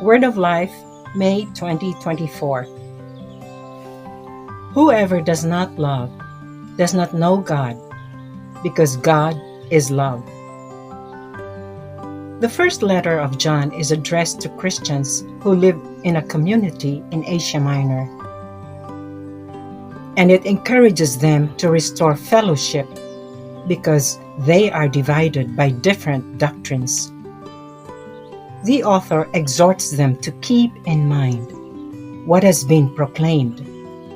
Word of Life, May 2024. Whoever does not love does not know God, because God is love. The first letter of John is addressed to Christians who live in a community in Asia Minor, and it encourages them to restore fellowship because they are divided by different doctrines. The author exhorts them to keep in mind what has been proclaimed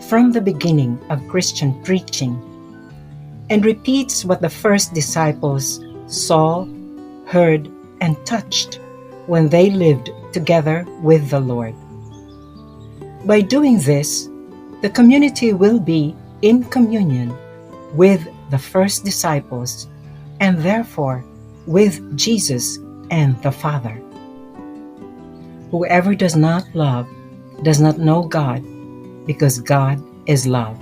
from the beginning of Christian preaching, and repeats what the first disciples saw, heard, and touched when they lived together with the Lord. By doing this, the community will be in communion with the first disciples and therefore with Jesus and the Father. Whoever does not love does not know God, because God is love.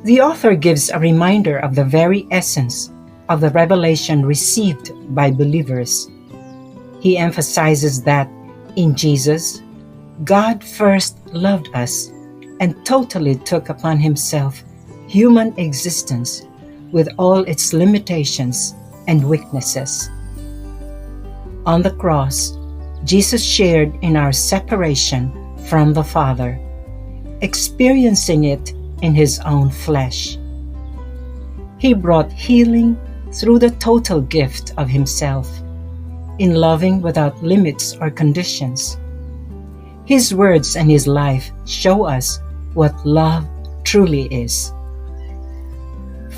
The author gives a reminder of the very essence of the revelation received by believers. He emphasizes that in Jesus, God first loved us and totally took upon himself human existence with all its limitations and weaknesses. On the cross, Jesus shared in our separation from the Father, experiencing it in his own flesh. He brought healing through the total gift of himself, in loving without limits or conditions. His words and his life show us what love truly is.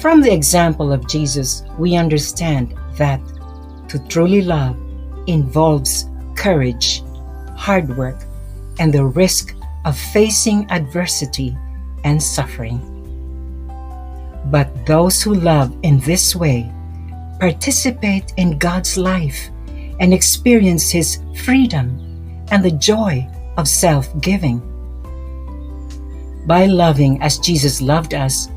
From the example of Jesus, we understand that to truly love involves courage, hard work, and the risk of facing adversity and suffering. But those who love in this way participate in God's life and experience his freedom and the joy of self-giving. By loving as Jesus loved us,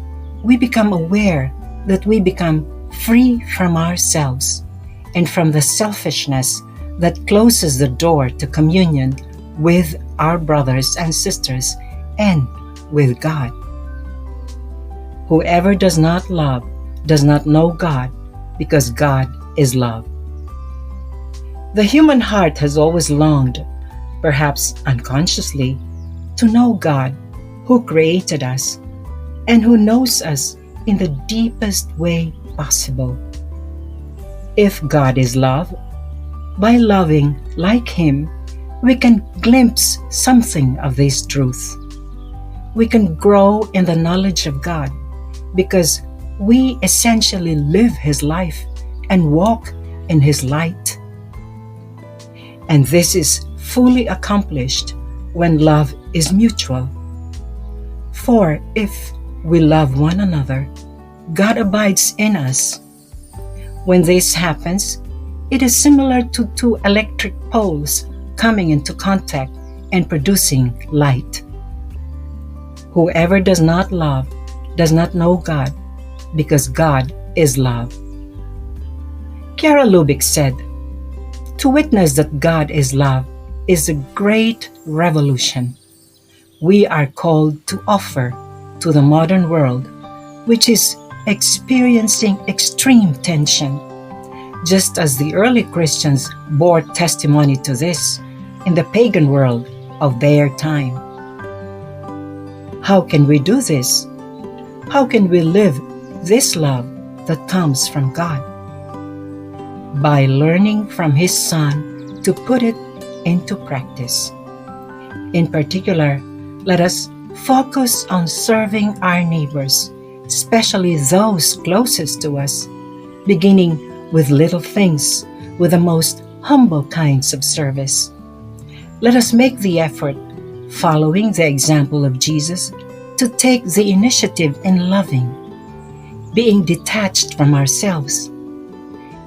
we become aware that we become free from ourselves and from the selfishness that closes the door to communion with our brothers and sisters and with God. Whoever does not love does not know God, because God is love. The human heart has always longed, perhaps unconsciously, to know God, who created us and who knows us in the deepest way possible. If God is love, by loving like him, we can glimpse something of this truth. We can grow in the knowledge of God because we essentially live his life and walk in his light. And this is fully accomplished when love is mutual. For if we love one another, God abides in us. When this happens, it is similar to two electric poles coming into contact and producing light. Whoever does not love does not know God, because God is love. Chiara Lubich said, "To witness that God is love is a great revolution. We are called to offer to the modern world, which is experiencing extreme tension, just as the early Christians bore testimony to this in the pagan world of their time." How can we do this? How can we live this love that comes from God? By learning from his Son to put it into practice. In particular, let us focus on serving our neighbors, especially those closest to us, beginning with little things, with the most humble kinds of service. Let us make the effort, following the example of Jesus, to take the initiative in loving, being detached from ourselves,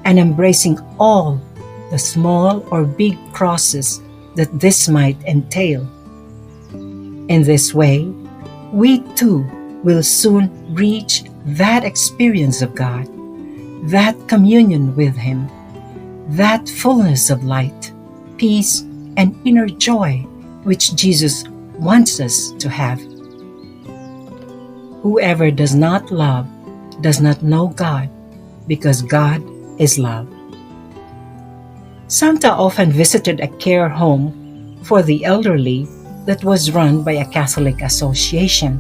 and embracing all the small or big crosses that this might entail. In this way, we too will soon reach that experience of God, that communion with him, that fullness of light, peace, and inner joy which Jesus wants us to have. Whoever does not love does not know God, because God is love. Santa often visited a care home for the elderly that was run by a Catholic association.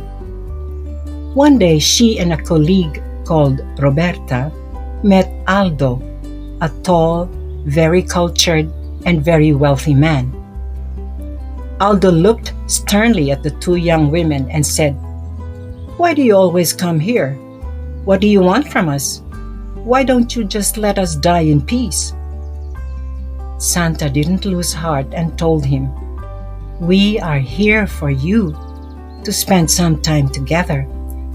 One day, she and a colleague called Roberta met Aldo, a tall, very cultured, and very wealthy man. Aldo looked sternly at the two young women and said, "Why do you always come here? What do you want from us? Why don't you just let us die in peace?" Santa didn't lose heart and told him, "We are here for you, to spend some time together,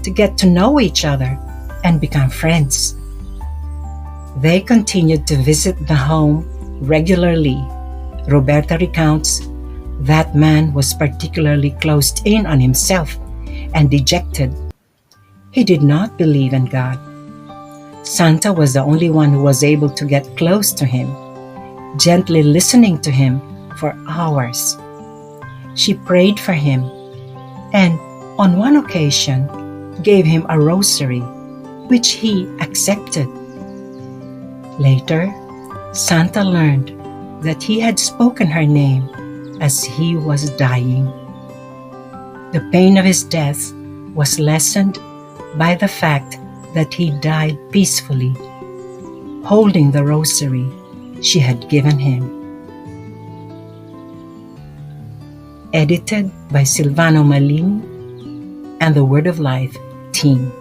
to get to know each other and become friends." They continued to visit the home regularly. Roberta recounts, that man was particularly closed in on himself and dejected. He did not believe in God. Santa was the only one who was able to get close to him, gently listening to him for hours. She prayed for him and, on one occasion, gave him a rosary, which he accepted. Later, Santa learned that he had spoken her name as he was dying. The pain of his death was lessened by the fact that he died peacefully, holding the rosary she had given him. Edited by Silvano Malini and the Word of Life team.